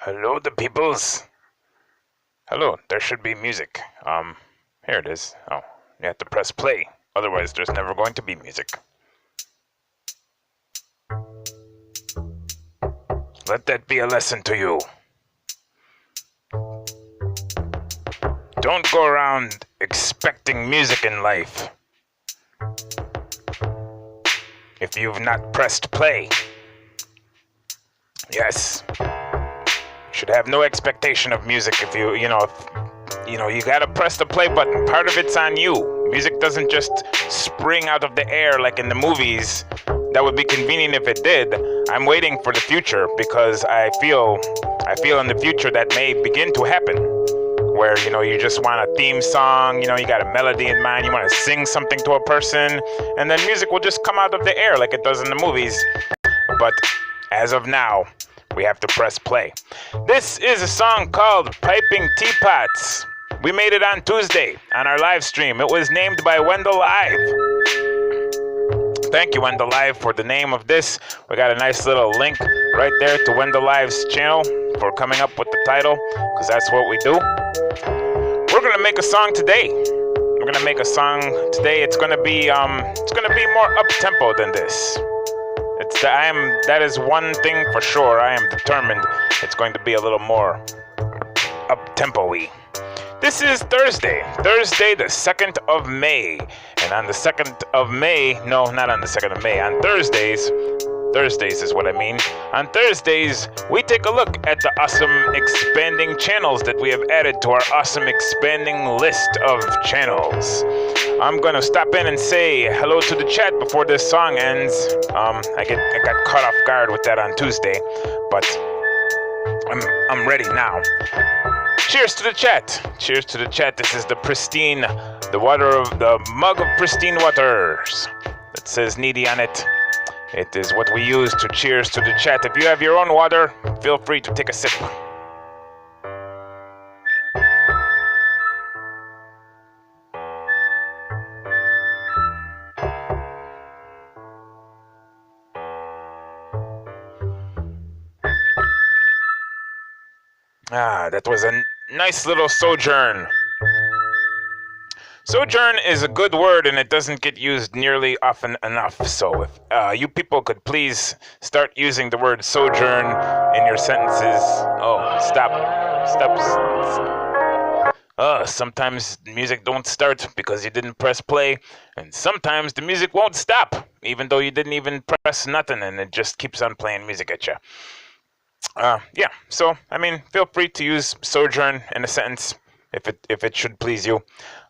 Hello, the peoples. Hello, there should be music. Here it is. Oh, you have to press play. Otherwise, there's never going to be music. Let that be a lesson to you. Don't go around expecting music in life if you've not pressed play. Yes. Should have no expectation of music if you gotta press the play button. Part of it's on you. Music doesn't just spring out of the air like in the movies. That would be convenient if it did. I'm waiting for the future because I feel in the future that may begin to happen. Where, you just want a theme song, you got a melody in mind, you want to sing something to a person, and then music will just come out of the air like it does in the movies. But as of now, we have to press play. This is a song called Piping Teapots. We made it on Tuesday on our live stream. It was named by Wendell Live. Thank you, Wendell Live, for the name of this. We got a nice little link right there to Wendell Live's channel for coming up with the title, because that's what we do. We're gonna make a song today. It's gonna be more up tempo than this. That is one thing for sure. I am determined it's going to be a little more up tempo-y. This is Thursday the 2nd of May. And on the 2nd of May, no, not on the 2nd of May, on Thursdays is what I mean. On Thursdays, we take a look at the awesome expanding channels that we have added to our awesome expanding list of channels. I'm gonna stop in and say hello to the chat before this song ends. I got caught off guard with that on Tuesday, but I'm ready now. Cheers to the chat. Cheers to the chat. This is the mug of pristine waters. It says Needy on it. It is what we use to cheers to the chat. If you have your own water, feel free to take a sip. That was a nice little sojourn. Sojourn is a good word and it doesn't get used nearly often enough. So if you people could please start using the word sojourn in your sentences. Oh, stop. Sometimes music don't start because you didn't press play, and sometimes the music won't stop even though you didn't even press nothing, and it just keeps on playing music at you. So feel free to use sojourn in a sentence if it should please you.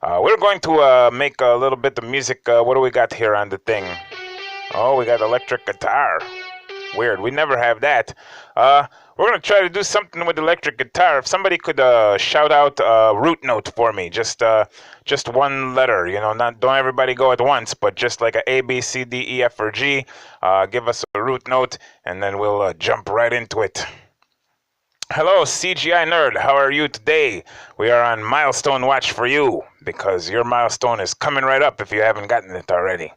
We're going to make a little bit of music. What do we got here on the thing? Oh, we got electric guitar. Weird, we never have that. We're going to try to do something with electric guitar. If somebody could shout out a root note for me, just one letter, don't everybody go at once, but just like a B, C, D, E, F, or G. Give us a root note, and then we'll jump right into it. Hello, CGI Nerd. How are you today? We are on milestone watch for you, because your milestone is coming right up if you haven't gotten it already.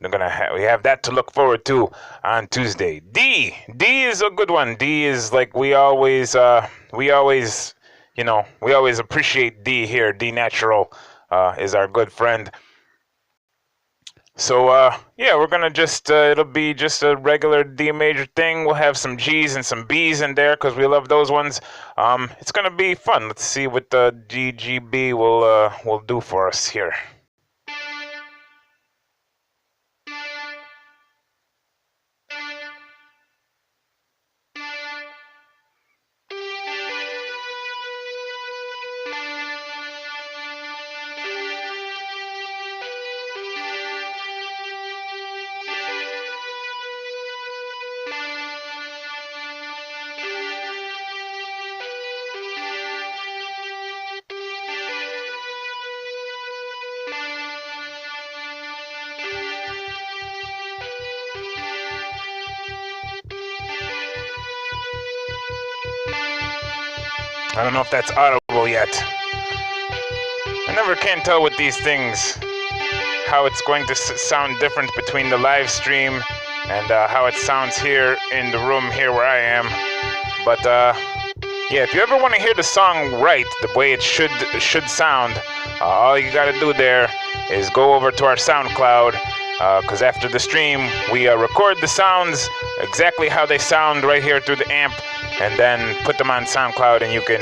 We have that to look forward to on Tuesday. D is a good one. D is like we always appreciate D here. D Natural is our good friend. So we're gonna it'll be just a regular D major thing. We'll have some G's and some B's in there because we love those ones. It's gonna be fun. Let's see what the GGB will do for us here. I don't know if that's audible yet. I never can tell with these things how it's going to sound different between the live stream and how it sounds here in the room here where I am. But yeah, if you ever want to hear the song right, the way it should sound, all you gotta do there is go over to our SoundCloud, because after the stream, we record the sounds exactly how they sound right here through the amp, and then put them on SoundCloud, and you can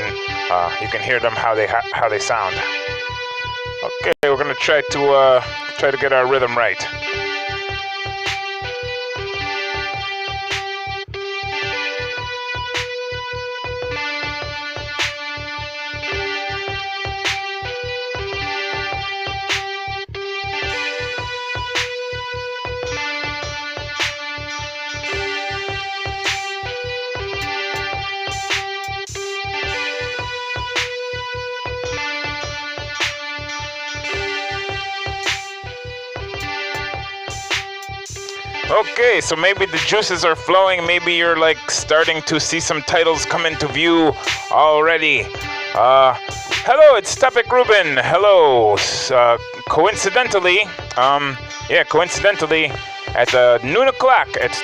hear them how they sound. Okay, we're gonna try to get our rhythm right. Okay, so maybe the juices are flowing. Maybe you're like starting to see some titles come into view already. Hello, it's Topic Ruben. Hello. Coincidentally, at noon o'clock, at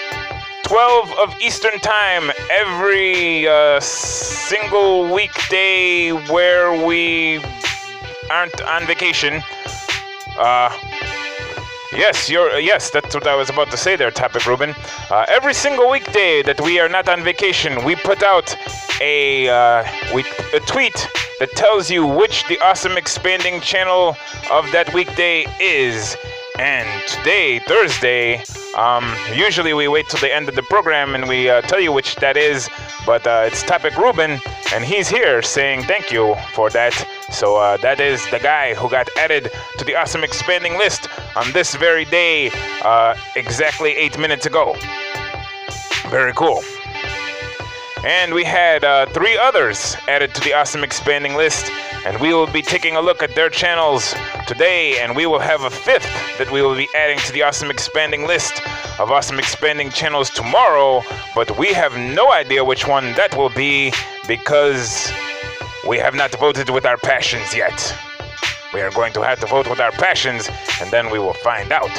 12 of Eastern Time, every single weekday where we aren't on vacation. Yes, that's what I was about to say there, Topic Ruben. Every single weekday that we are not on vacation, we put out a tweet that tells you which the Awesome Expanding channel of that weekday is. And today, Thursday, usually we wait till the end of the program and we tell you which that is, but it's Topic Ruben, and he's here saying thank you for that. So that is the guy who got added to the Awesome Expanding list on this very day, exactly 8 minutes ago. Very cool. And we had 3 others added to the Awesome Expanding list, and we will be taking a look at their channels today, and we will have a 5th that we will be adding to the Awesome Expanding list of Awesome Expanding channels tomorrow, but we have no idea which one that will be because we have not voted with our passions yet. We are going to have to vote with our passions, and then we will find out.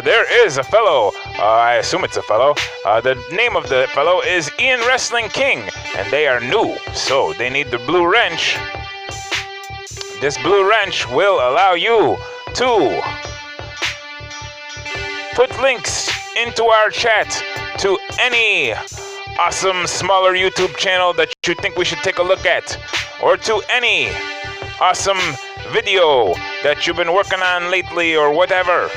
There is a fellow, I assume it's a fellow. The name of the fellow is Ian Wrestling King, and they are new, so they need the blue wrench. This blue wrench will allow you to put links into our chat to any awesome smaller YouTube channel that you think we should take a look at, or to any awesome video that you've been working on lately or whatever.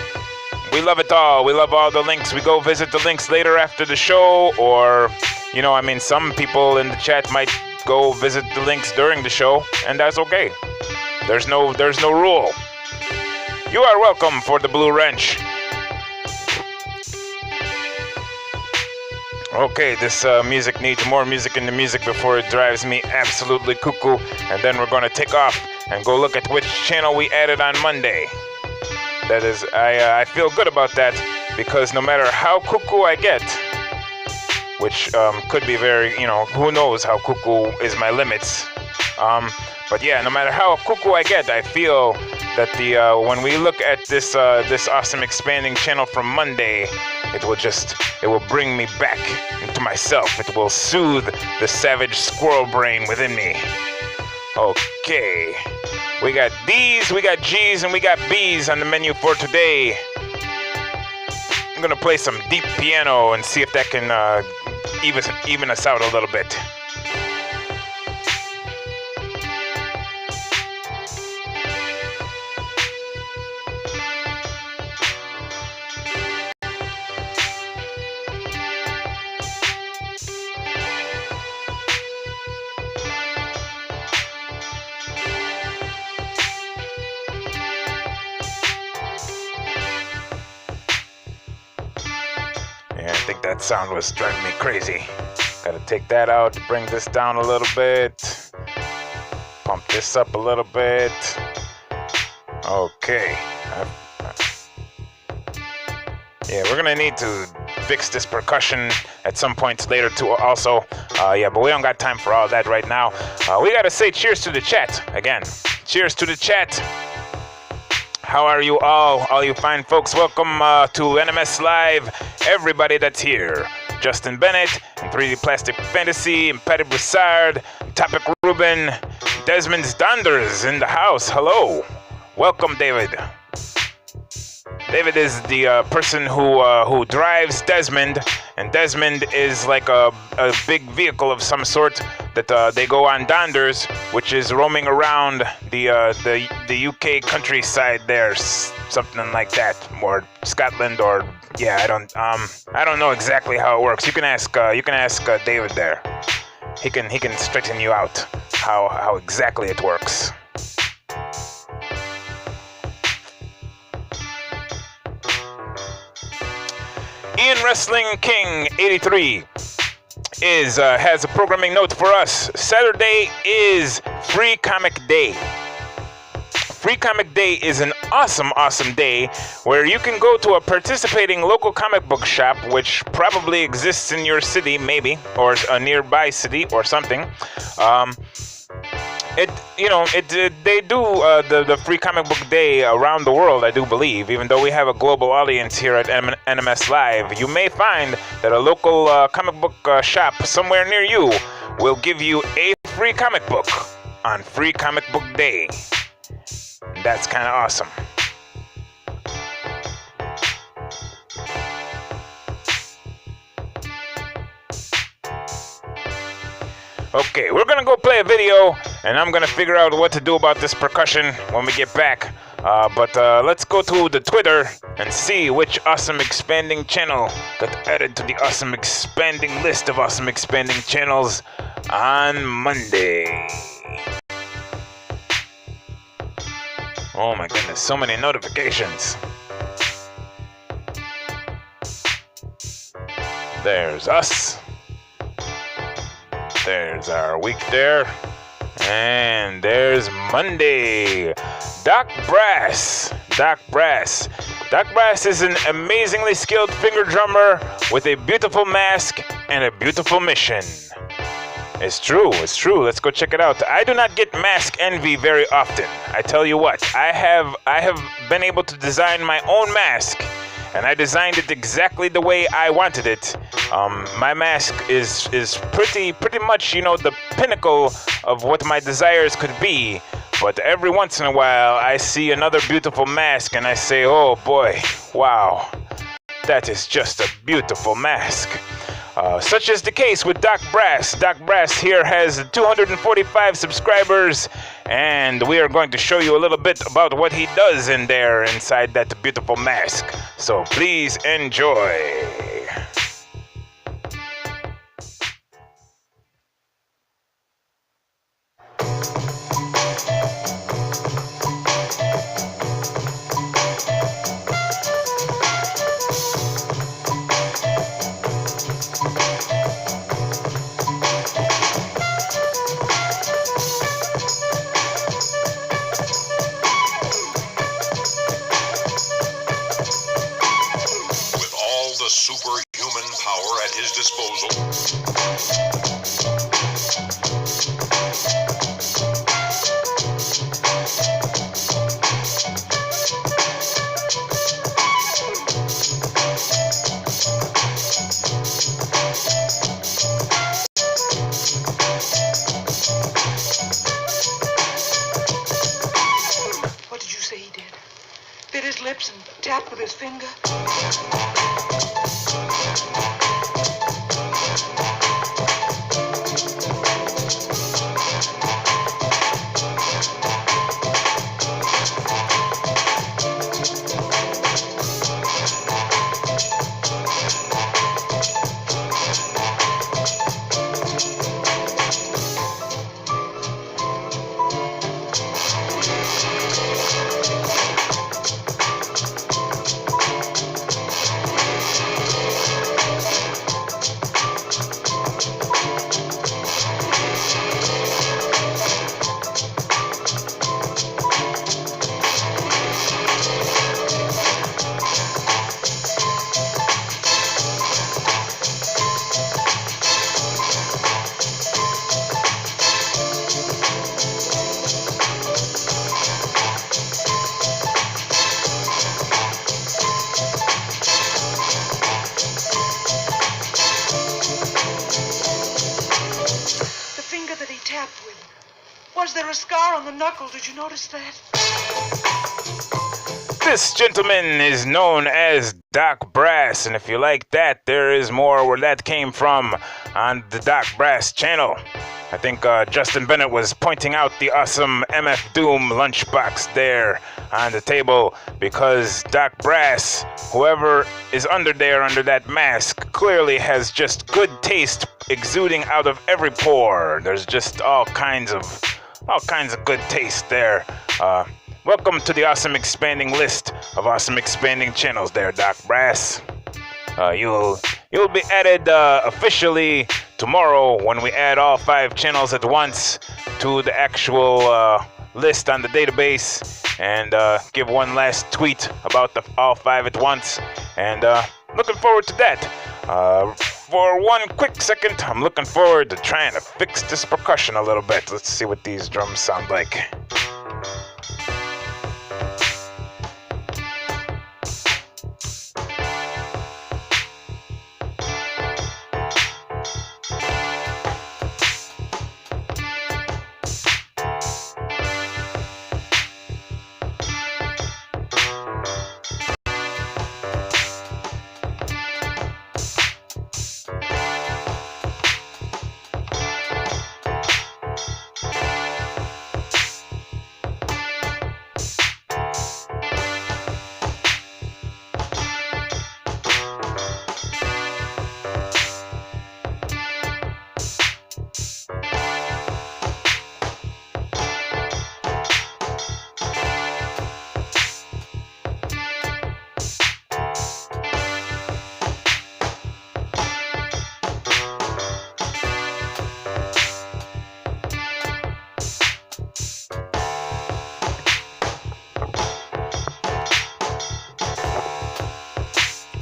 We love it all. We love all the links. We go visit the links later after the show, or, some people in the chat might go visit the links during the show, and that's okay. There's no rule. You are welcome for the blue wrench. Okay, this music needs more music in the music before it drives me absolutely cuckoo, and then we're going to take off and go look at which channel we added on Monday. That is, I feel good about that, because no matter how cuckoo I get, which could be very, who knows how cuckoo is my limits. But yeah, no matter how cuckoo I get, I feel that when we look at this Awesome Expanding channel from Monday, it will bring me back into myself. It will soothe the savage squirrel brain within me. Okay, we got D's, we got G's, and we got B's on the menu for today. I'm gonna play some deep piano and see if that can even us out a little bit. I think that sound was driving me crazy. Gotta take that out, bring this down a little bit. Pump this up a little bit. Okay. Yeah, we're gonna need to fix this percussion at some points later too also. But we don't got time for all that right now. We gotta say cheers to the chat again. Cheers to the chat. How are you all you fine folks? Welcome to NMS Live, everybody that's here. Justin Bennett, and 3D Plastic Fantasy, and Patty Broussard, Topic Ruben, Desmond Donders in the house. Hello. Welcome, David. David is the person who drives Desmond, and Desmond is like a big vehicle of some sort that they go on Donders, which is roaming around the UK countryside there, something like that, or Scotland, or yeah, I don't know exactly how it works. You can ask David there. He can straighten you out how exactly it works. Ian Wrestling King 83 has a programming note for us. Saturday is Free Comic Day. Free Comic Day is an awesome day where you can go to a participating local comic book shop, which probably exists in your city, maybe, or a nearby city or something. They do the Free Comic Book Day around the world, I do believe. Even though we have a global audience here at NMS Live, you may find that a local comic book shop somewhere near you will give you a free comic book on Free Comic Book Day. That's kind of awesome. Okay, we're gonna go play a video, and I'm gonna figure out what to do about this percussion when we get back. But let's go to the Twitter and see which awesome expanding channel got added to the awesome expanding list of awesome expanding channels on Monday. Oh my goodness, so many notifications. There's us. There's our week there. And there's Monday. Doc Brass. Doc Brass is an amazingly skilled finger drummer with a beautiful mask and a beautiful mission. It's true. Let's go check it out. I do not get mask envy very often. I tell you what, I have been able to design my own mask, and I designed it exactly the way I wanted it. My mask is pretty much, the pinnacle of what my desires could be. But every once in a while, I see another beautiful mask, and I say, oh boy, wow, that is just a beautiful mask. Such is the case with Doc Brass. Doc Brass here has 245 subscribers, and we are going to show you a little bit about what he does in there inside that beautiful mask. So please enjoy. Superhuman power at his disposal. What did you say he did? Bit his lips and tapped with his finger? stabbed with? Was there a scar on the knuckle? Did you notice that? This gentleman is known as Doc Brass, and if you like that, there is more where that came from on the Doc Brass channel. I think Justin Bennett was pointing out the awesome MF Doom lunchbox there on the table because Doc Brass, whoever is under there under that mask, clearly has just good taste exuding out of every pore. There's just all kinds of good taste there. Welcome to the awesome expanding list of awesome expanding channels there, Doc Brass. You'll be added officially tomorrow when we add all 5 channels at once to the actual list on the database and give one last tweet about all 5 at once. And looking forward to that. For one quick second, I'm looking forward to trying to fix this percussion a little bit. Let's see what these drums sound like.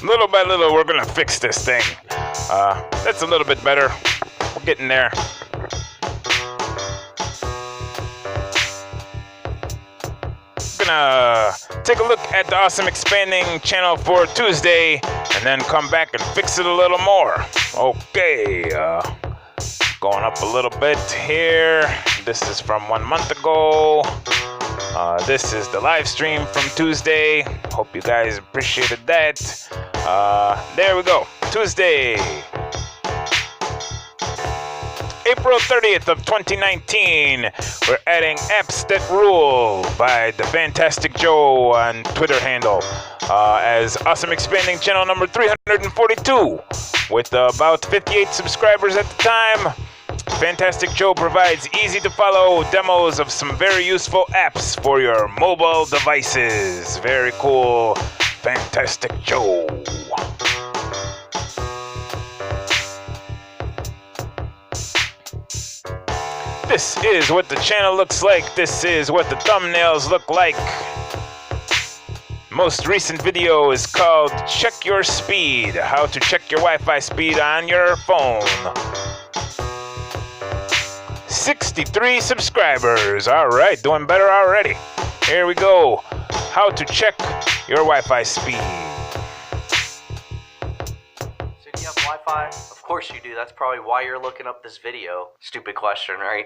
Little by little, we're gonna fix this thing. That's a little bit better. We're getting there. Gonna take a look at the awesome expanding channel for Tuesday and then come back and fix it a little more. Okay, going up a little bit here. This is from 1 month ago. This is the live stream from Tuesday. Hope you guys appreciated that. There we go. Tuesday, April 30th of 2019. We're adding Apps That Rule by the Fantastic Joe on Twitter handle as awesome expanding channel number 342 with about 58 subscribers at the time. Fantastic Joe provides easy to follow demos of some very useful apps for your mobile devices. Very cool. Fantastic Joe. This is what the channel looks like. This is what the thumbnails look like. Most recent video is called Check Your Speed. How to check your Wi-Fi speed on your phone. 63 subscribers. All right, doing better already. Here we go. How to check your Wi-Fi speed. So do you have Wi-Fi? Of course you do. That's probably why you're looking up this video. Stupid question, right?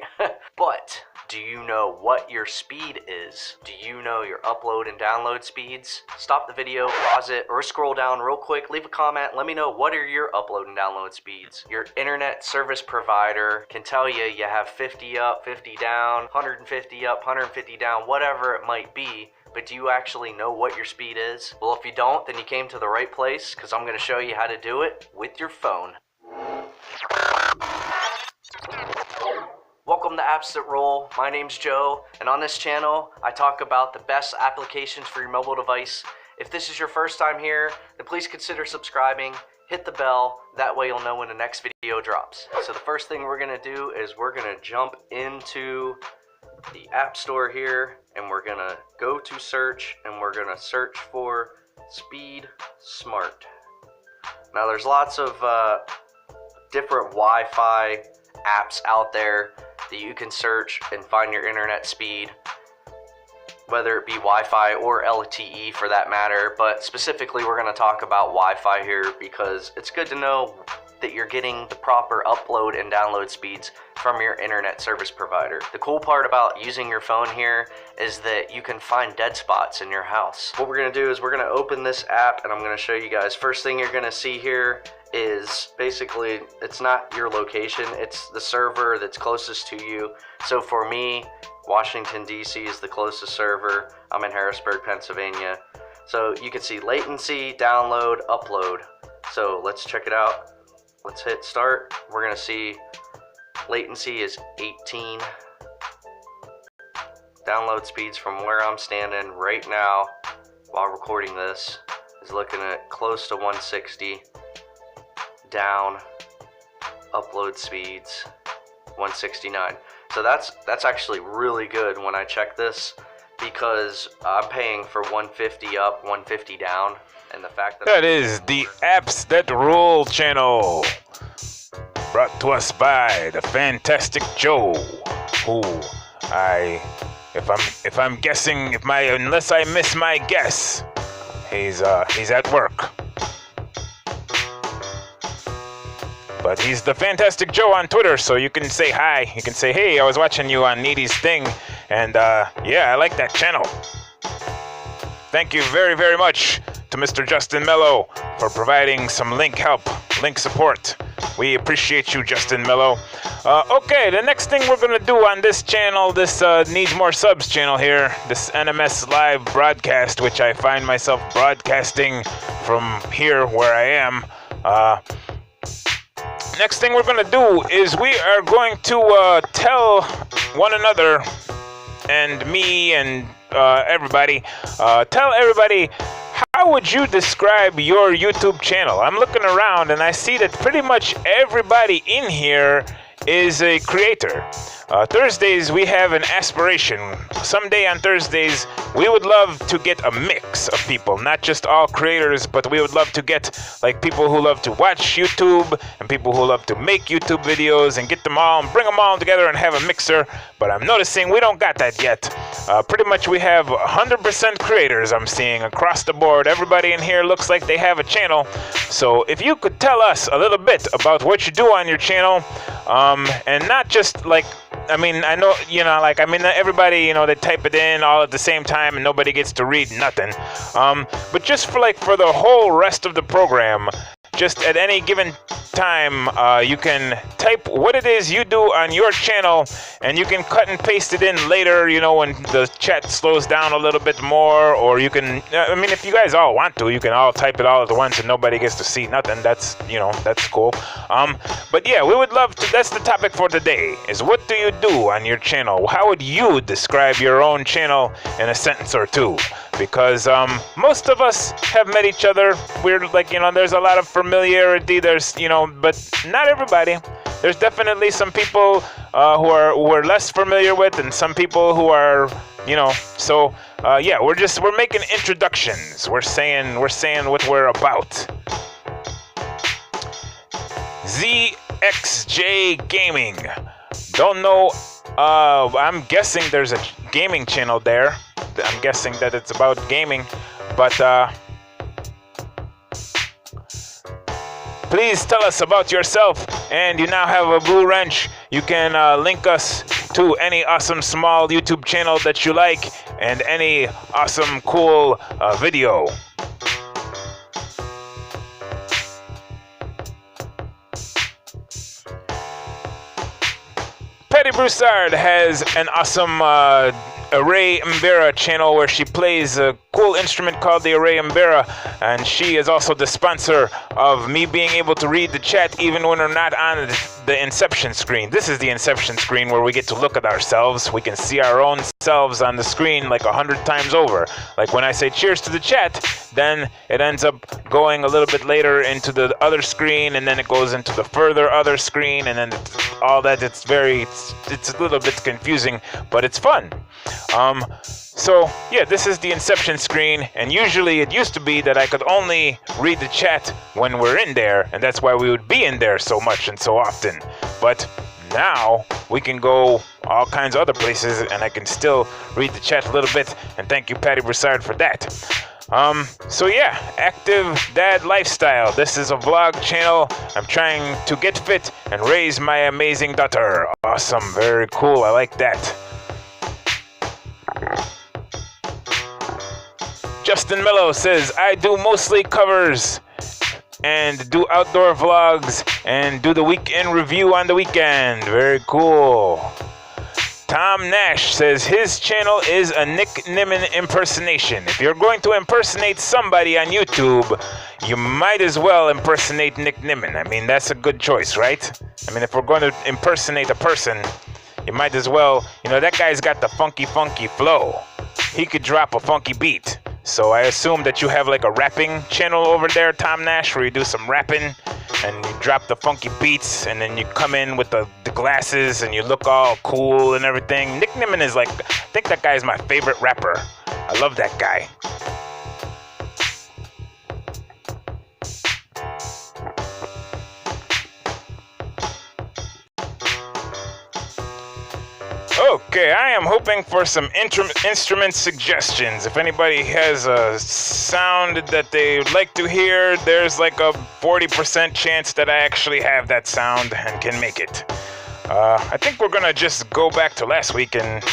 But do you know what your speed is? Do you know your upload and download speeds? Stop the video, pause it, or scroll down real quick. Leave a comment. Let me know what are your upload and download speeds. Your internet service provider can tell you you have 50 up, 50 down, 150 up, 150 down, whatever it might be. But do you actually know what your speed is? Well, if you don't, then you came to the right place, because I'm going to show you how to do it with your phone. Welcome to Apps That Roll. My name's Joe, and on this channel, I talk about the best applications for your mobile device. If this is your first time here, then please consider subscribing, hit the bell, that way you'll know when the next video drops. So the first thing we're going to do is we're going to jump into the App Store here, and we're gonna go to search, and we're gonna search for Speed Smart. Now there's lots of different Wi-Fi apps out there that you can search and find your internet speed, whether it be Wi-Fi or LTE for that matter, but specifically we're gonna talk about Wi-Fi here because it's good to know that you're getting the proper upload and download speeds from your internet service provider. The cool part about using your phone here is that you can find dead spots in your house. What we're gonna do is we're gonna open this app and I'm gonna show you guys. First thing you're gonna see here is basically, it's not your location, it's the server that's closest to you. So for me, Washington, D.C. is the closest server. I'm in Harrisburg, Pennsylvania. So you can see latency, download, upload. So let's check it out. Let's hit start. We're gonna see latency is 18. Download speeds from where I'm standing right now while recording this is looking at close to 160. Down, upload speeds 169. So that's actually really good when I check this, because I'm paying for 150 up, 150 down, and the fact that That is the Apps That Rule channel, brought to us by the Fantastic Joe, who if I'm guessing, unless I miss my guess, he's at work. But he's the Fantastic Joe on Twitter, so you can say hi. You can say, hey, I was watching you on Needy's thing, and yeah, I like that channel. Thank you very, very much to Mr. Justin Mello for providing some link help, link support. We appreciate you, Justin Mello. Okay, the next thing we're going to do on this channel, this Needs More Subs channel here, this NMS live broadcast, which I find myself broadcasting from here where I am. Next thing we're going to do is we are going to tell one another, and me and everybody, tell everybody, how would you describe your YouTube channel? I'm looking around and I see that pretty much everybody in here is a creator. Thursdays we have an aspiration. Someday on Thursdays we would love to get a mix of people, not just all creators, but we would love to get like people who love to watch YouTube and people who love to make YouTube videos and get them all and bring them all together and have a mixer. But I'm noticing we don't got that yet. Pretty much we have 100% creators I'm seeing across the board. Everybody in here looks like they have a channel. So if you could tell us a little bit about what you do on your channel, and not just like, I mean, I know, everybody, they type it in all at the same time and nobody gets to read nothing. But just for the whole rest of the program, just at any given time, you can type what it is you do on your channel, and you can cut and paste it in later, when the chat slows down a little bit more, or you can, if you guys all want to, you can all type it all at once and nobody gets to see nothing. That's, that's cool. But yeah, we would love to, that's the topic for today, is what do you do on your channel? How would you describe your own channel in a sentence or two? Because most of us have met each other. We're like, there's a lot of familiarity. There's, but not everybody. There's definitely some people who are less familiar with, and some people who are, So yeah, we're making introductions. We're saying what we're about. ZXJ Gaming. Don't know. I'm guessing there's a gaming channel there. I'm guessing that it's about gaming, but please tell us about yourself. And you now have a blue wrench. You can link us to any awesome small YouTube channel that you like and any awesome cool video. Patty Broussard has an awesome Array Mbera channel where she plays a cool instrument called the Array Mbera, and she is also the sponsor of me being able to read the chat even when we're not on the Inception screen. This is the Inception screen where we get to look at ourselves. We can see our own selves on the screen like 100 times over. Like when I say cheers to the chat, then it ends up going a little bit later into the other screen, and then it goes into the further other screen, and then all that. It's a little bit confusing, but it's fun. So yeah, this is the Inception screen, and usually it used to be that I could only read the chat when we're in there, and that's why we would be in there so much and so often. But now we can go all kinds of other places, and I can still read the chat a little bit, and thank you, Patty Broussard, for that. So yeah, active dad lifestyle. This is a vlog channel. I'm trying to get fit and raise my amazing daughter. Awesome, very cool. I like that. Justin Mello says, I do mostly covers and do outdoor vlogs and do the weekend review on the weekend. Very cool. Tom Nash says his channel is a Nick Nimmin impersonation. If you're going to impersonate somebody on YouTube, you might as well impersonate Nick Nimmin. I mean, that's a good choice, right? I mean, if we're going to impersonate a person, you might as well, that guy's got the funky flow. He could drop a funky beat. So I assume that you have like a rapping channel over there, Tom Nash, where you do some rapping and you drop the funky beats and then you come in with the glasses and you look all cool and everything. Nick Nimmin is I think that guy is my favorite rapper. I love that guy. Okay, I am hoping for some instrument suggestions. If anybody has a sound that they would like to hear, there's like a 40% chance that I actually have that sound and can make it. I think we're gonna just go back to last week and,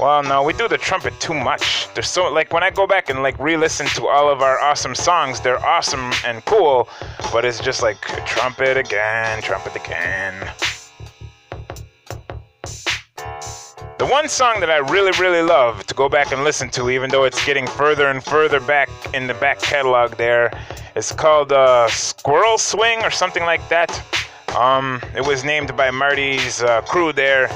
well, no, we do the trumpet too much. There's so, when I go back and re-listen to all of our awesome songs, they're awesome and cool, but it's just like trumpet again. The one song that I really love to go back and listen to, even though it's getting further and further back in the back catalog there, is called Squirrel Swing or something like that. It was named by Marty's crew there.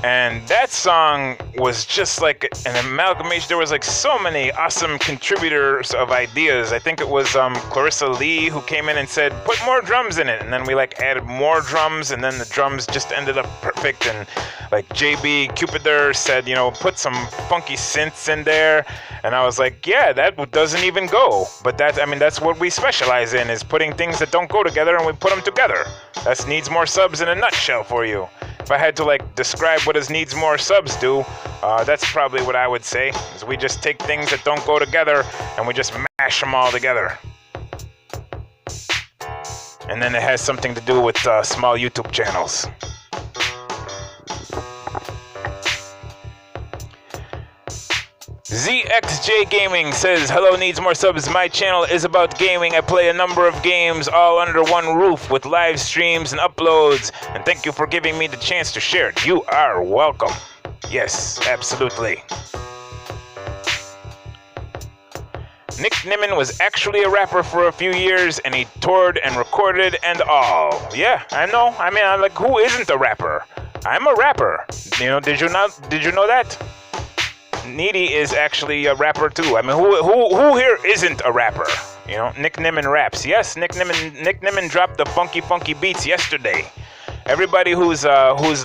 And that song was just like an amalgamation. There was so many awesome contributors of ideas. I think it was Clarissa Lee who came in and said, put more drums in it. And then we added more drums, and then the drums just ended up perfect. And JB Cupider said, put some funky synths in there. And I was like, yeah, that doesn't even go. But that's what we specialize in, is putting things that don't go together and we put them together. That's Needs More Subs in a nutshell for you. If I had to describe what does Needs More Subs do, that's probably what I would say, is we just take things that don't go together and we just mash them all together. And then it has something to do with small YouTube channels. ZXJ Gaming says, hello Needs More Subs, my channel is about gaming. I play a number of games all under one roof with live streams and uploads, and thank you for giving me the chance to share it. You are welcome. Yes, absolutely. Nick Nimmin was actually a rapper for a few years, and he toured and recorded and all. Yeah, I know. I mean, who isn't a rapper? I'm a rapper. Did you know that? Needy is actually a rapper too. I mean, who here isn't a rapper? Nick Nimmin raps. Yes, Nick Nimmin dropped the funky beats yesterday. Everybody who's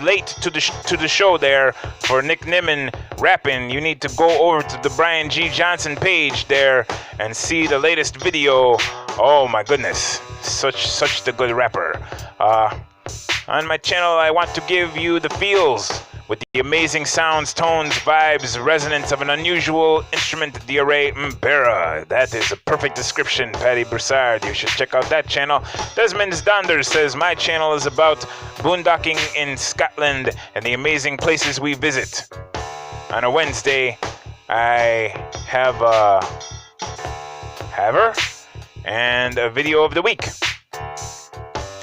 late to the show there for Nick Nimmin rapping, you need to go over to the Brian G. Johnson page there and see the latest video. Oh my goodness, such the good rapper. On my channel, I want to give you the feels with the amazing sounds, tones, vibes, resonance of an unusual instrument, the array Mbera. That is a perfect description, Patty Broussard. You should check out that channel. Desmond Donders says, my channel is about boondocking in Scotland and the amazing places we visit. On a Wednesday, I have her and a video of the week.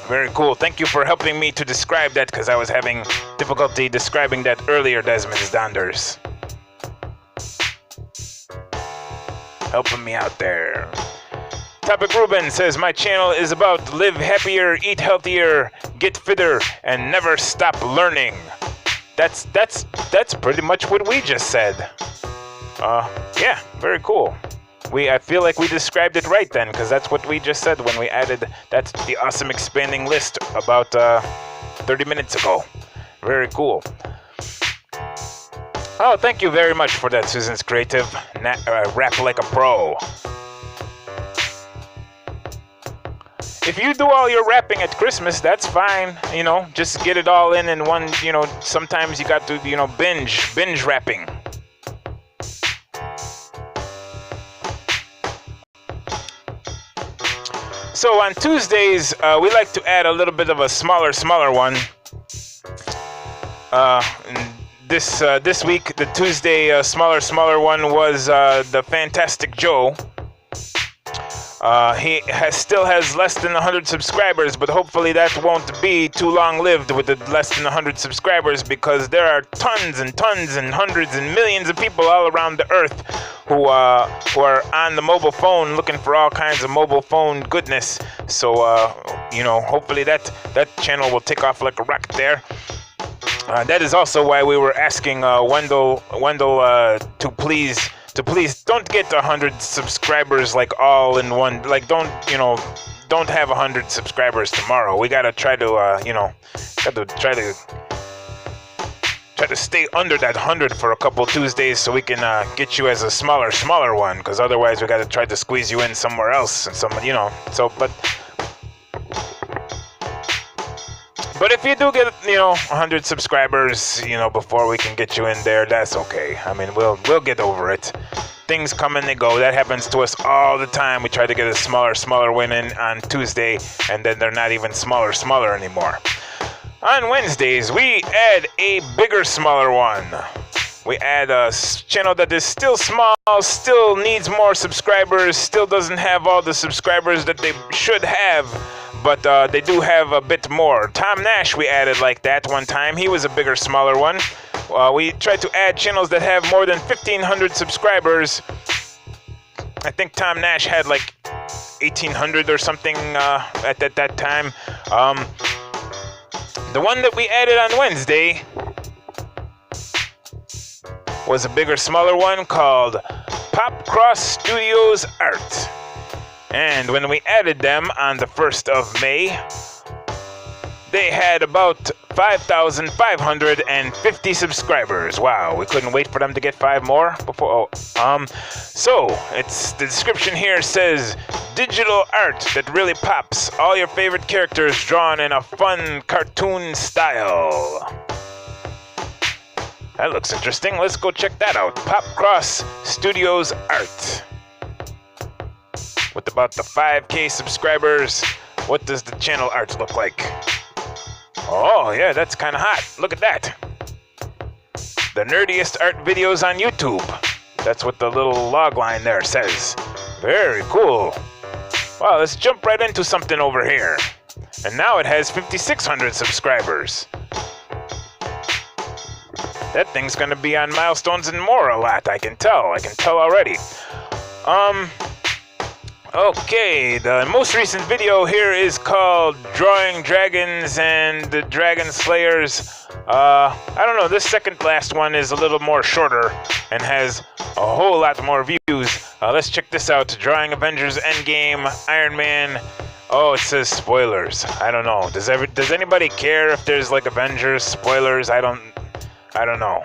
Very cool. Thank you for helping me to describe that, because I was having difficulty describing that earlier, Desmond Donders. Helping me out there. Topic Ruben says, my channel is about live happier, eat healthier, get fitter, and never stop learning. That's pretty much what we just said. Yeah, very cool. I feel like we described it right then, because that's what we just said when we added that's the awesome expanding list about 30 minutes ago. Very cool. Oh, thank you very much for that, Susan's Creative. Rap like a pro. If you do all your rapping at Christmas, that's fine. Just get it all in one. Sometimes you got to, binge rapping. So on Tuesdays, we like to add a little bit of a smaller one. This week, the Tuesday smaller one was the Fantastic Joe. He still has less than 100 subscribers, but hopefully that won't be too long-lived with the less than 100 subscribers, because there are tons and hundreds and millions of people all around the earth who are on the mobile phone looking for all kinds of mobile phone goodness. So, hopefully that channel will take off like a rocket there. That is also why we were asking Wendell to please don't get 100 subscribers like all in one. Like don't have 100 subscribers tomorrow. We gotta try to try to stay under that 100 for a couple Tuesdays so we can get you as a smaller one. Because otherwise we gotta try to squeeze you in somewhere else and But if you do get 100 subscribers before we can get you in there, that's okay. I mean, we'll get over it. Things come and they go. That happens to us all the time. We try to get a smaller win in on Tuesday, and then they're not even smaller anymore. On Wednesdays, we add a bigger, smaller one. We add a channel that is still small, still needs more subscribers, still doesn't have all the subscribers that they should have, but they do have a bit more. Tom Nash we added like that one time. He was a bigger, smaller one. We tried to add channels that have more than 1,500 subscribers. I think Tom Nash had like 1,800 or something at that time. The one that we added on Wednesday was a bigger, smaller one called Pop Cross Studios Art. And when we added them on the 1st of May, they had about 5,550 subscribers. Wow, we couldn't wait for them to get 5 more before. So it's the description here says digital art that really pops. All your favorite characters drawn in a fun cartoon style. That looks interesting. Let's go check that out. Pop Cross Studios Art. With about the 5K subscribers, what does the channel art look like? Oh, yeah, that's kind of hot. Look at that. The nerdiest art videos on YouTube. That's what the little log line there says. Very cool. Wow, let's jump right into something over here. And now it has 5,600 subscribers. That thing's gonna be on Milestones and More a lot, I can tell already. Okay, the most recent video here is called Drawing Dragons and the Dragon Slayers. I don't know, this second last one is a little more shorter and has a whole lot more views. Let's check this out. Drawing Avengers Endgame, Iron Man. Oh, it says spoilers. I don't know. Does anybody care if there's like Avengers spoilers? I don't know.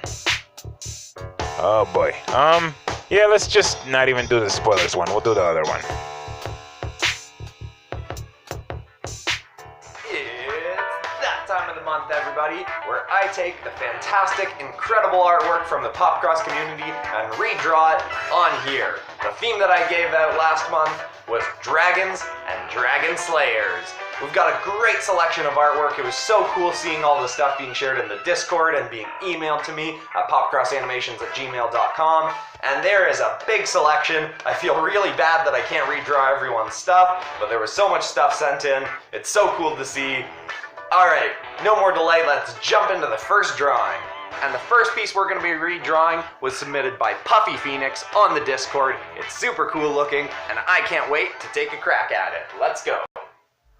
Oh boy. Yeah, let's just not even do the spoilers one. We'll do the other one. Time of the month, everybody, where I take the fantastic, incredible artwork from the Popcross community and redraw it on here. The theme that I gave out last month was Dragons and Dragon Slayers. We've got a great selection of artwork. It was so cool seeing all the stuff being shared in the Discord and being emailed to me at popcrossanimations@gmail.com. And there is a big selection. I feel really bad that I can't redraw everyone's stuff, but there was so much stuff sent in. It's so cool to see. Alright, no more delay, let's jump into the first drawing. And the first piece we're going to be redrawing was submitted by Puffy Phoenix on the Discord. It's super cool looking, and I can't wait to take a crack at it. Let's go.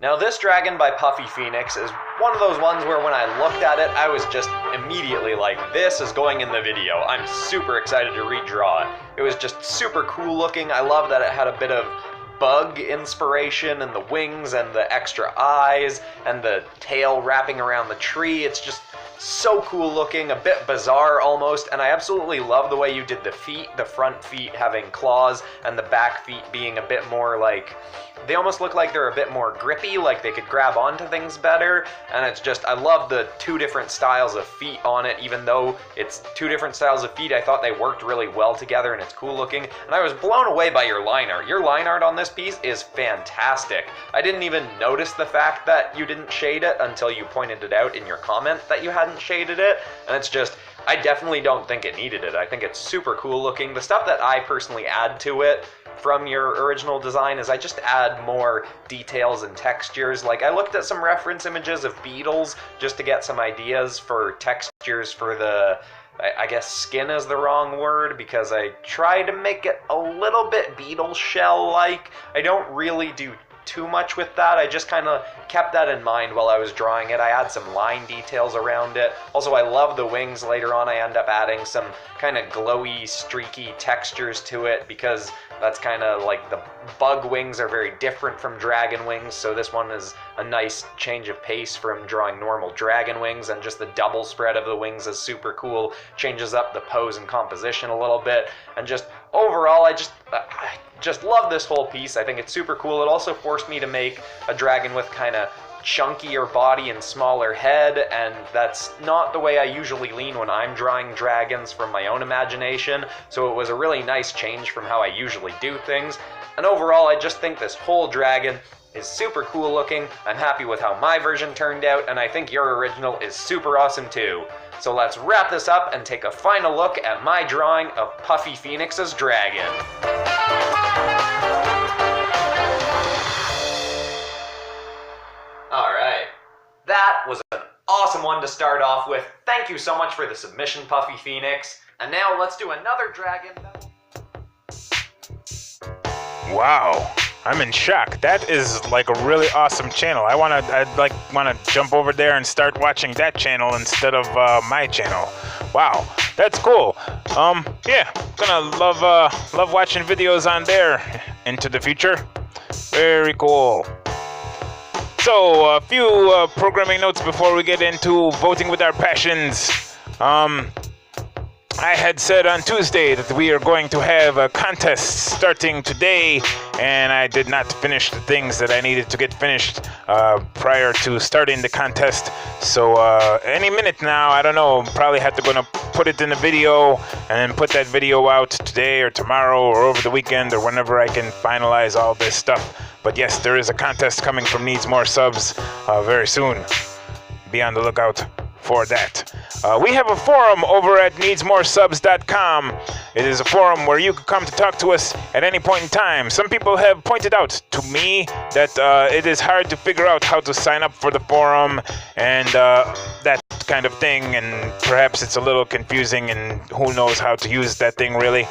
Now this dragon by Puffy Phoenix is one of those ones where when I looked at it, I was just immediately like, this is going in the video. I'm super excited to redraw it. It was just super cool looking. I love that it had a bit of bug inspiration and the wings and the extra eyes and the tail wrapping around the tree. It's just so cool looking, a bit bizarre almost, and I absolutely love the way you did the feet, the front feet having claws and the back feet being a bit more like they almost look like they're a bit more grippy, like they could grab onto things better, and it's just, I love the two different styles of feet on it. Even though it's two different styles of feet, I thought they worked really well together, and it's cool looking, and I was blown away by your line art. Your line art on this piece is fantastic. I didn't even notice the fact that you didn't shade it until you pointed it out in your comment that you hadn't shaded it, and it's just, I definitely don't think it needed it. I think it's super cool looking. The stuff that I personally add to it from your original design is I just add more details and textures. Like, I looked at some reference images of beetles just to get some ideas for textures for the, I guess skin is the wrong word, because I try to make it a little bit beetle shell-like. I don't really do too much with that. I just kind of kept that in mind while I was drawing it. I add some line details around it. Also, I love the wings. Later on, I end up adding some kind of glowy, streaky textures to it, because that's kind of like the bug wings are very different from dragon wings, so this one is a nice change of pace from drawing normal dragon wings, and just the double spread of the wings is super cool. Changes up the pose and composition a little bit, and just overall, I just love this whole piece. I think it's super cool. It also forced me to make a dragon with kind of chunkier body and smaller head, and that's not the way I usually lean when I'm drawing dragons from my own imagination, so it was a really nice change from how I usually do things. And overall, I just think this whole dragon is super cool looking. I'm happy with how my version turned out, and I think your original is super awesome too. So let's wrap this up and take a final look at my drawing of Puffy Phoenix's dragon. Alright, that was an awesome one to start off with. Thank you so much for the submission, Puffy Phoenix. And now let's do another dragon. Wow, I'm in shock. That is like a really awesome channel. I'd wanna jump over there and start watching that channel instead of my channel. Wow, that's cool. Yeah, gonna love watching videos on there into the future. Very cool. So, a few programming notes before we get into voting with our passions. I had said on Tuesday that we are going to have a contest starting today, and I did not finish the things that I needed to get finished prior to starting the contest. So any minute now, I don't know, probably have to gonna put it in a video and then put that video out today or tomorrow or over the weekend or whenever I can finalize all this stuff. But yes, there is a contest coming from Needs More Subs very soon. Be on the lookout for that. We have a forum over at NeedsMoreSubs.com. It is a forum where you can come to talk to us at any point in time. Some people have pointed out to me that it is hard to figure out how to sign up for the forum and that kind of thing, and perhaps it's a little confusing and who knows how to use that thing really.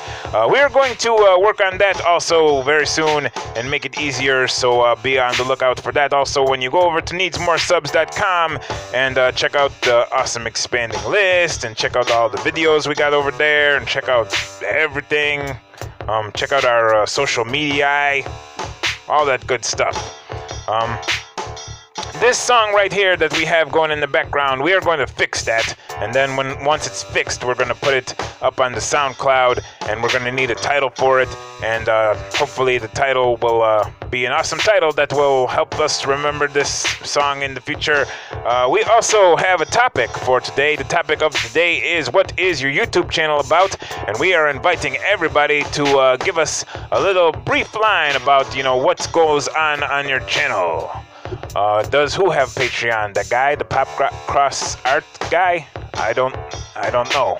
We are going to work on that also very soon and make it easier, so be on the lookout for that. Also, when you go over to NeedsMoreSubs.com and check out the awesome expanding list and check out all the videos we got over there and check out everything, check out our social media, all that good stuff. This song right here that we have going in the background, we are going to fix that, and then once it's fixed, we're going to put it up on the SoundCloud, and we're going to need a title for it, and hopefully the title will be an awesome title that will help us remember this song in the future. We also have a topic for today. The topic of today is, what is your YouTube channel about? And we are inviting everybody to give us a little brief line about, you know, what goes on your channel. Does who have Patreon? The guy, the pop cross art guy? I don't know.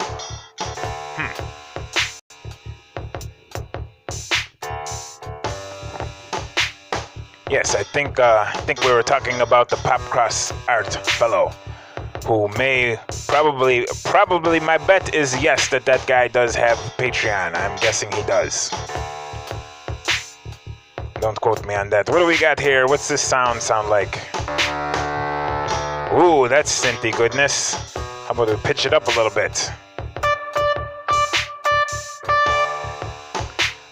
Yes, I think we were talking about the pop cross art fellow, who may probably my bet is yes that guy does have Patreon. I'm guessing he does. Don't quote me on that. What do we got here? What's this sound like? Ooh, that's synthy goodness. How about we pitch it up a little bit?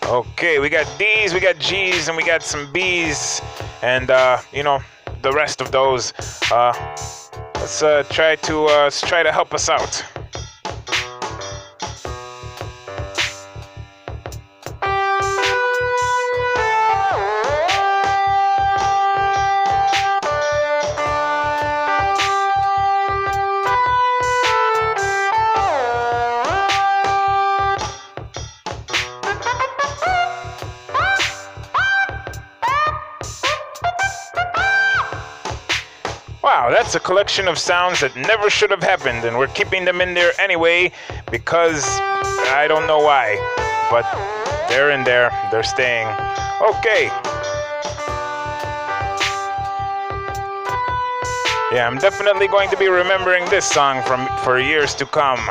Okay, we got D's, we got G's, and we got some B's, and you know, the rest of those. Let's try to help us out. Wow, that's a collection of sounds that never should have happened, and we're keeping them in there anyway because I don't know why, but they're in there. They're staying. Okay. Yeah, I'm definitely going to be remembering this song for years to come.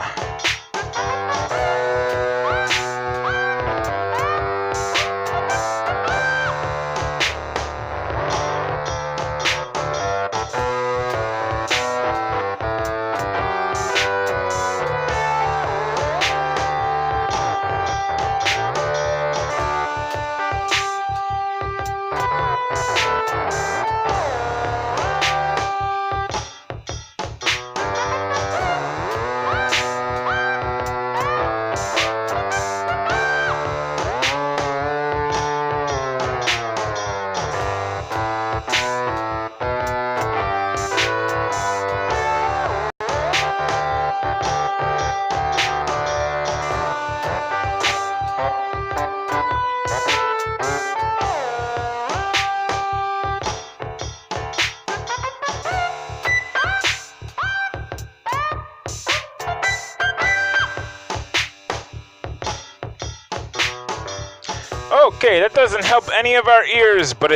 Okay, that doesn't help any of our ears, but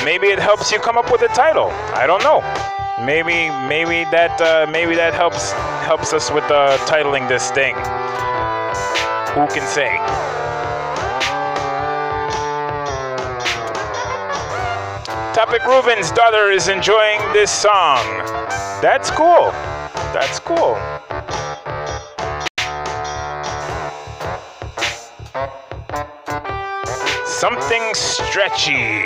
maybe it helps you come up with a title. I don't know. Maybe that helps us with titling this thing. Who can say? Topic Ruben's daughter is enjoying this song. That's cool. That's cool. Something stretchy.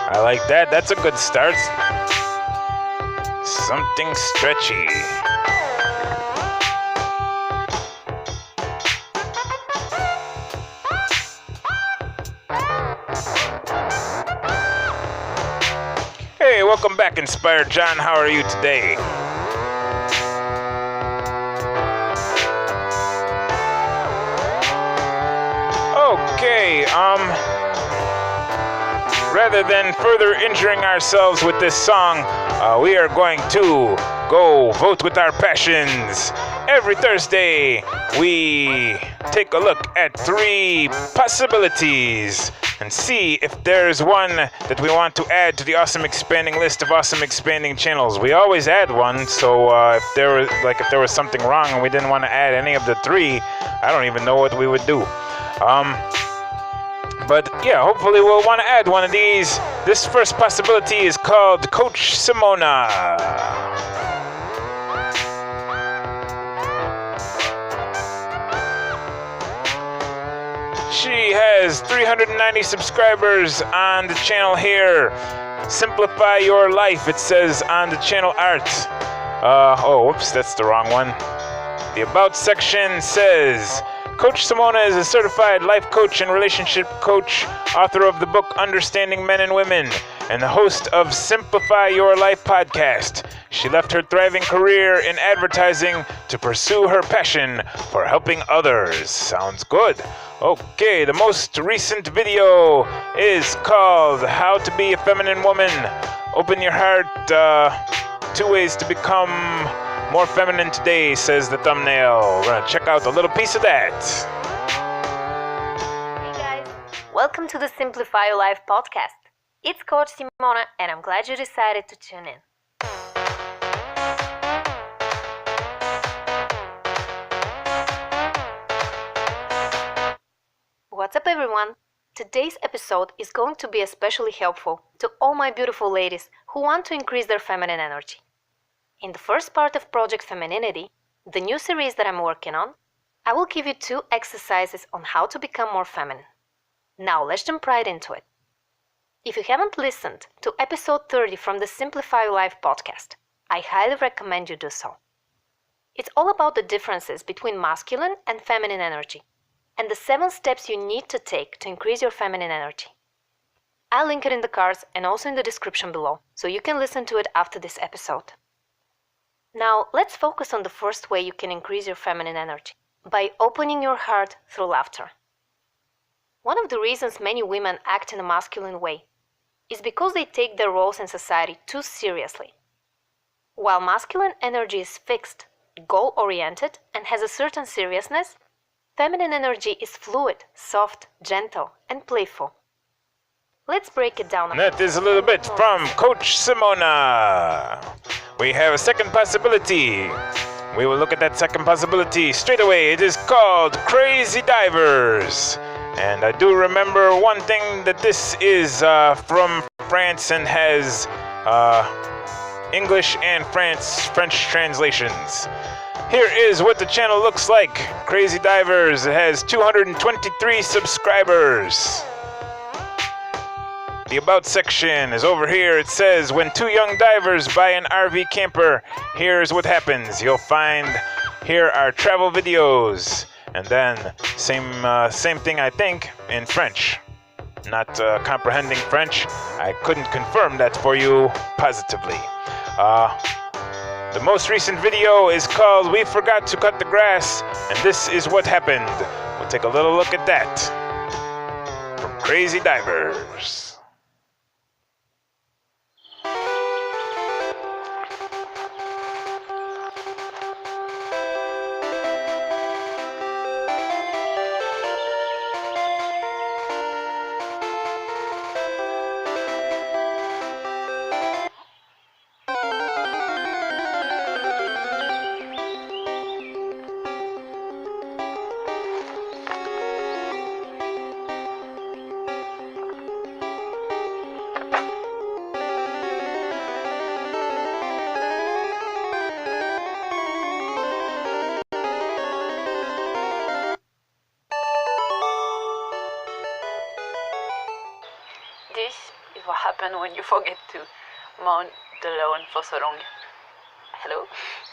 I like that. That's a good start. Something stretchy. Hey, welcome back, Inspired John. How are you today? Okay, rather than further injuring ourselves with this song, we are going to go vote with our passions. Every Thursday, we take a look at 3 possibilities and see if there's one that we want to add to the awesome expanding list of awesome expanding channels. We always add one, so if there was something wrong and we didn't want to add any of the 3, I don't even know what we would do. But yeah, hopefully we'll want to add one of these. This first possibility is called Coach Simona. She has 390 subscribers on the channel here. Simplify your life, it says on the channel art. Whoops, that's the wrong one. The About section says, Coach Simona is a certified life coach and relationship coach, author of the book Understanding Men and Women, and the host of Simplify Your Life podcast. She left her thriving career in advertising to pursue her passion for helping others. Sounds good. Okay, the most recent video is called How to Be a Feminine Woman. Open your heart, 2 ways to become more feminine today, says the thumbnail. We're gonna check out a little piece of that. Hey guys, welcome to the Simplify Your Life podcast. It's Coach Simona and I'm glad you decided to tune in. What's up everyone? Today's episode is going to be especially helpful to all my beautiful ladies who want to increase their feminine energy. In the first part of Project Femininity, the new series that I'm working on, I will give you 2 exercises on how to become more feminine. Now let's jump right into it. If you haven't listened to episode 30 from the Simplify Your Life podcast, I highly recommend you do so. It's all about the differences between masculine and feminine energy, and the 7 steps you need to take to increase your feminine energy. I'll link it in the cards and also in the description below, so you can listen to it after this episode. Now, let's focus on the first way you can increase your feminine energy, by opening your heart through laughter. One of the reasons many women act in a masculine way is because they take their roles in society too seriously. While masculine energy is fixed, goal-oriented, and has a certain seriousness, feminine energy is fluid, soft, gentle, and playful. Let's break it down. That is a little bit from Coach Simona. We have a second possibility. We will look at that second possibility straight away. It is called Crazy Divers. And I do remember one thing, that this is from France and has English and French translations. Here is what the channel looks like. Crazy Divers. It has 223 subscribers. The About section is over here. It says, when two young divers buy an RV camper, here's what happens. You'll find here are travel videos. And then same thing, I think, in French. Not comprehending French. I couldn't confirm that for you positively. The most recent video is called We Forgot to Cut the Grass, and this is what happened. We'll take a little look at that from Crazy Divers. This is what happened when you forget to mount the lawn for so long. Hello,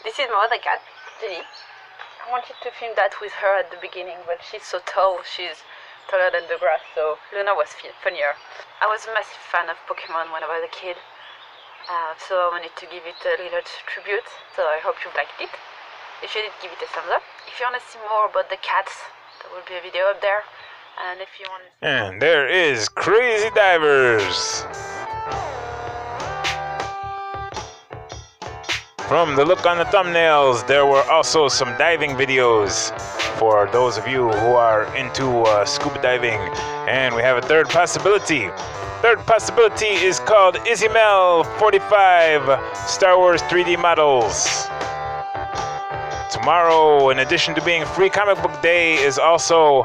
this is my other cat, Jenny. I wanted to film that with her at the beginning, but she's so tall, she's taller than the grass, so Luna was funnier. I was a massive fan of Pokemon when I was a kid, so I wanted to give it a little tribute, so I hope you liked it. If you did, give it a thumbs up. If you want to see more about the cats, there will be a video up there. And if you want to... And there is Crazy Divers. From the look on the thumbnails, there were also some diving videos for those of you who are into scuba diving. And we have a third possibility. Third possibility is called Izimel 45 Star Wars 3D models. Tomorrow, in addition to being Free Comic Book Day, is also,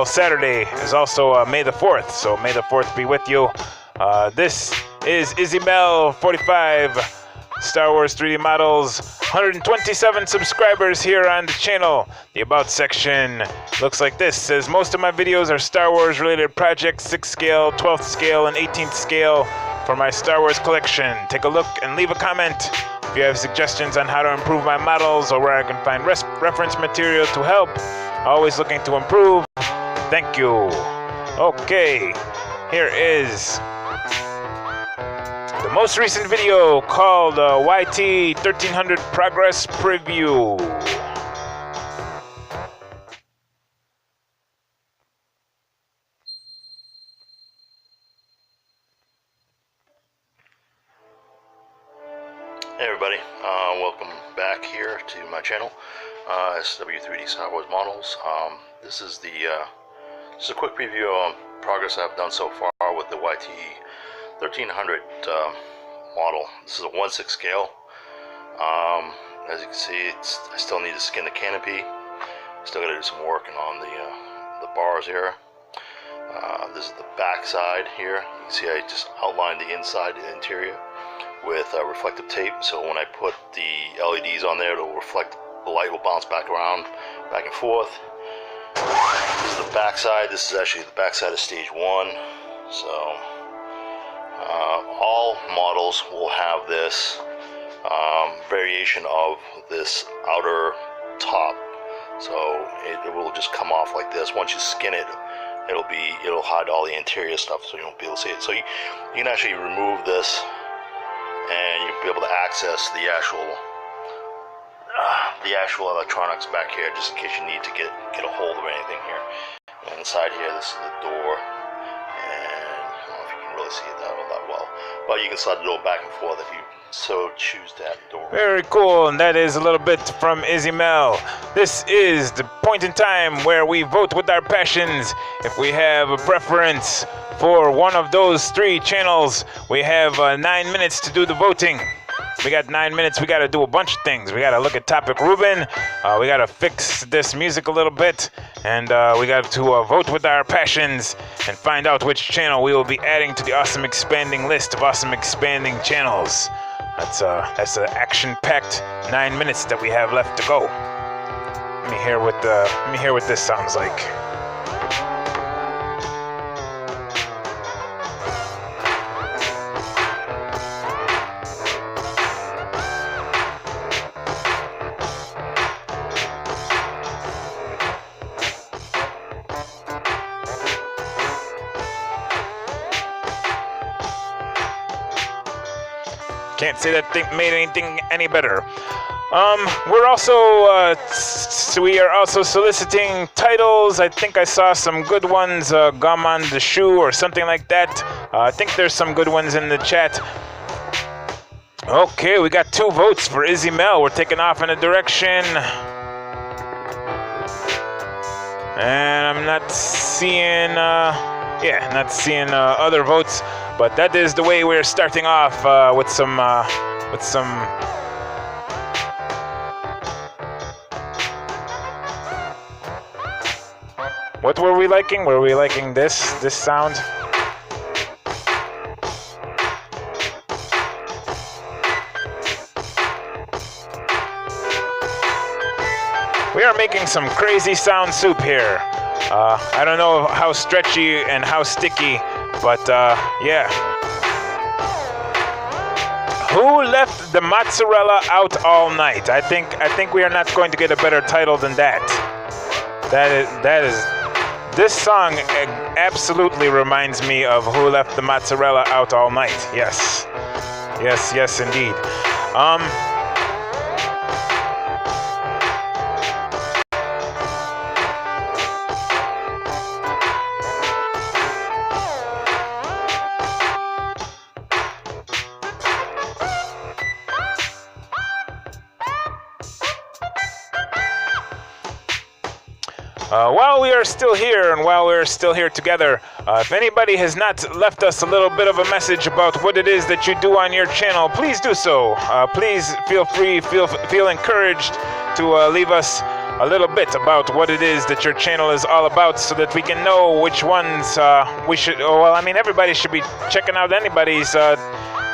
Saturday is also May the 4th. So May the 4th be with you. This is Izimel 45 Star Wars 3D models. 127 subscribers here on the channel. The About section looks like this. Says most of my videos are Star Wars related projects, 6th scale, 12th scale, and 18th scale for my Star Wars collection. Take a look and leave a comment if you have suggestions on how to improve my models or where I can find reference material to help. Always looking to improve. Thank you. Okay, here is the most recent video called YT 1300 Progress Preview. Hey everybody, welcome back here to my channel, SW3D Star Wars Models. This is just a quick preview on progress I've done so far with the YT 1300 model. This is a 1/6 scale. As you can see, I still need to skin the canopy. Still got to do some working on the bars here. This is the back side here. You can see I just outlined the inside and interior with reflective tape, so when I put the LEDs on there, it'll reflect, the light will bounce back around, back and forth. This is the back side. This is actually the back side of stage 1. So all models will have this variation of this outer top, so it will just come off like this. Once you skin it, it'll hide all the interior stuff, so you won't be able to see it. So you can actually remove this, and you'll be able to access the actual electronics back here, just in case you need to get a hold of anything here. And inside here, this is the door, and I don't know if you can really really see that all that well. But you can slide the door back and forth if you so choose that door. Very cool, and that is a little bit from Izzy Mel. This is the point in time where we vote with our passions. If we have a preference for one of those 3 channels, we have 9 minutes to do the voting. We got 9 minutes. We got to do a bunch of things. We got to look at Topic Ruben. We got to fix this music a little bit. And we got to vote with our passions and find out which channel we will be adding to the awesome expanding list of awesome expanding channels. That's an action-packed 9 minutes that we have left to go. Let me hear what this sounds like. Can't say that thing made anything any better. We are also soliciting titles. I think I saw some good ones, Gum on the Shoe or something like that. I think there's some good ones in the chat. Okay, we got 2 votes for Izzy Mel. We're taking off in a direction. And I'm not seeing, other votes. But that is the way we're starting off with some. What were we liking? Were we liking this sound? We are making some crazy sound soup here. I don't know how stretchy and how sticky, but yeah. Who left the mozzarella out all night? I think we are not going to get a better title than that. That is. This song absolutely reminds me of Who Left the Mozzarella Out All Night. Yes, indeed. While we are still here and while we're still here together, if anybody has not left us a little bit of a message about what it is that you do on your channel, please do so. Please feel free, feel encouraged to leave us a little bit about what it is that your channel is all about so that we can know which ones we should... Well, I mean, everybody should be checking out anybody's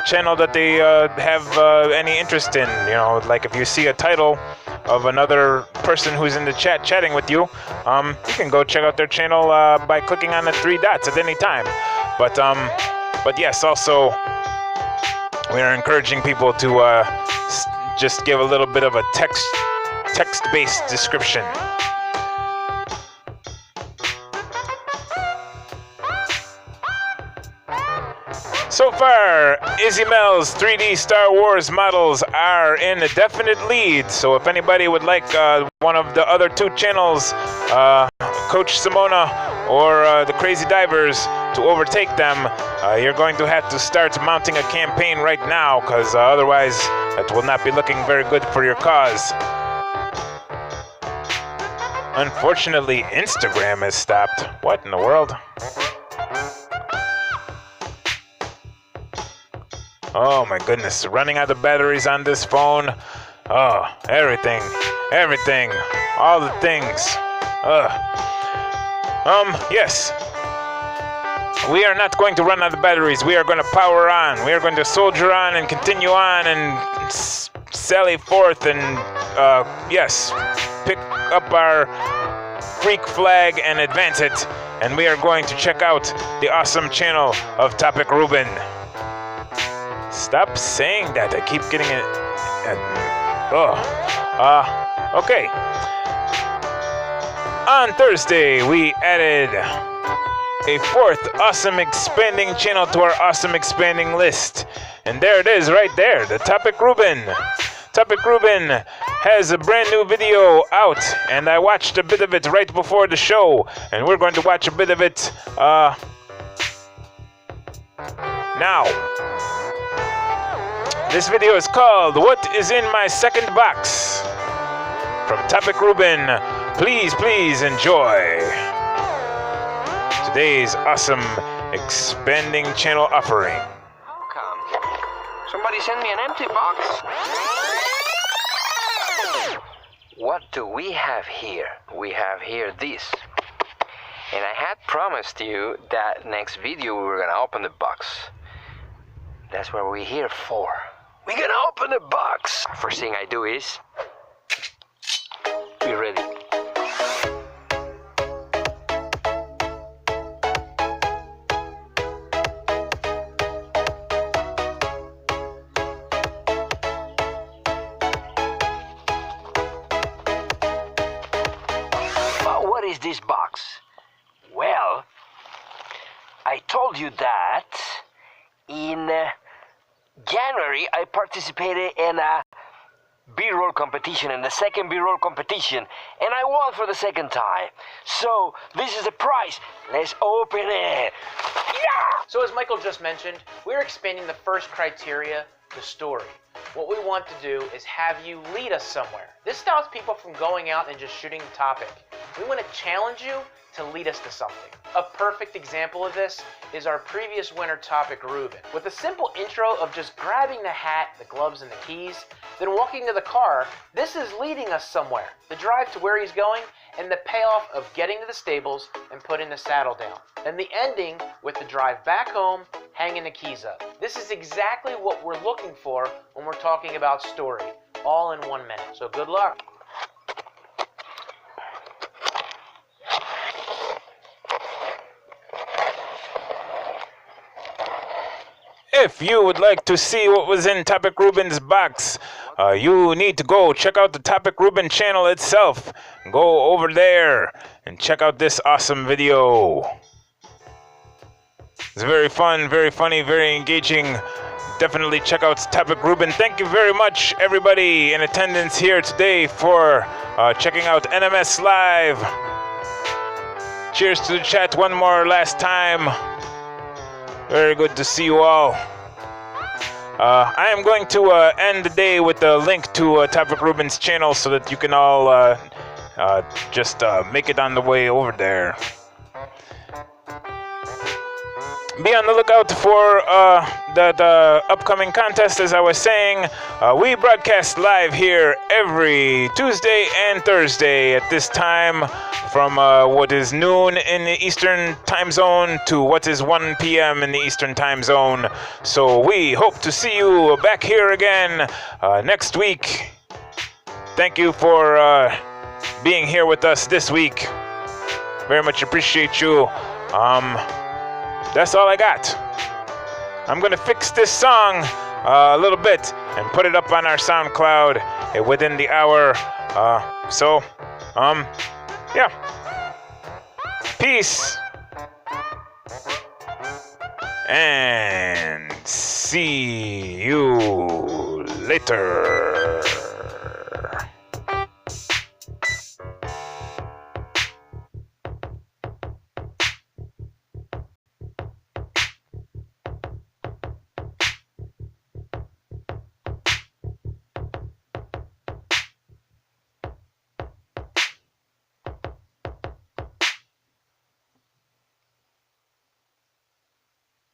channel that they have any interest in. You know, like if you see a title of another person who's in the chat chatting with you, you can go check out their channel by clicking on the 3 dots at any time. But yes, also we are encouraging people to just give a little bit of a text-based description. So far, Izzy Mel's 3D Star Wars models are in a definite lead, so if anybody would like one of the other 2 channels, Coach Simona or the Crazy Divers, to overtake them, you're going to have to start mounting a campaign right now, because otherwise that will not be looking very good for your cause. Unfortunately, Instagram has stopped. What in the world? Oh my goodness, running out of batteries on this phone. Oh, everything, all the things. Yes. We are not going to run out of batteries. We are going to power on. We are going to soldier on and continue on and sally forth and, yes, pick up our freak flag and advance it. And we are going to check out the awesome channel of Topic Ruben. Stop saying that. I keep getting it. Okay. On Thursday, we added a 4th awesome expanding channel to our awesome expanding list. And there it is right there, the Topic Ruben. Topic Ruben has a brand new video out, and I watched a bit of it right before the show. And we're going to watch a bit of it Now, this video is called What is in My Second Box? From Topic Ruben. Please, please enjoy today's awesome expanding channel offering. How come? Somebody send me an empty box. What do we have here? We have here this. And I had promised you that next video we were gonna open the box. That's what we're here for. We're gonna open the box. First thing I do is be ready. What is this box? Well, I told you that in January I participated in a B-roll competition, in the second B-roll competition, and I won for the second time. So this is the prize. Let's open it. Yeah! So as Michael just mentioned, we're expanding the first criteria, the story. What we want to do is have you lead us somewhere. This stops people from going out and just shooting the topic. We want to challenge you to lead us to something. A perfect example of this is our previous winner topic, Ruben. With a simple intro of just grabbing the hat, the gloves, and the keys, then walking to the car, this is leading us somewhere. The drive to where he's going, and the payoff of getting to the stables and putting the saddle down. And the ending with the drive back home, hanging the keys up. This is exactly what we're looking for when we're talking about story, all in 1 minute. So good luck. If you would like to see what was in Topic Ruben's box, you need to go check out the Topic Ruben channel itself. Go over there and check out this awesome video. It's very fun, very funny, very engaging. Definitely check out Topic Ruben. Thank you very much, everybody in attendance here today for checking out NMS Live. Cheers to the chat one more last time. Very good to see you all. I am going to end the day with a link to Topic Ruben's channel so that you can all just make it on the way over there. Be on the lookout for that upcoming contest. As I was saying, we broadcast live here every Tuesday and Thursday at this time from what is noon in the Eastern time zone to what is 1 p.m. in the Eastern time zone. So we hope to see you back here again next week. Thank you for being here with us this week. Very much appreciate you. That's all I got. I'm gonna fix this song a little bit and put it up on our SoundCloud within the hour. Yeah. Peace. And see you later.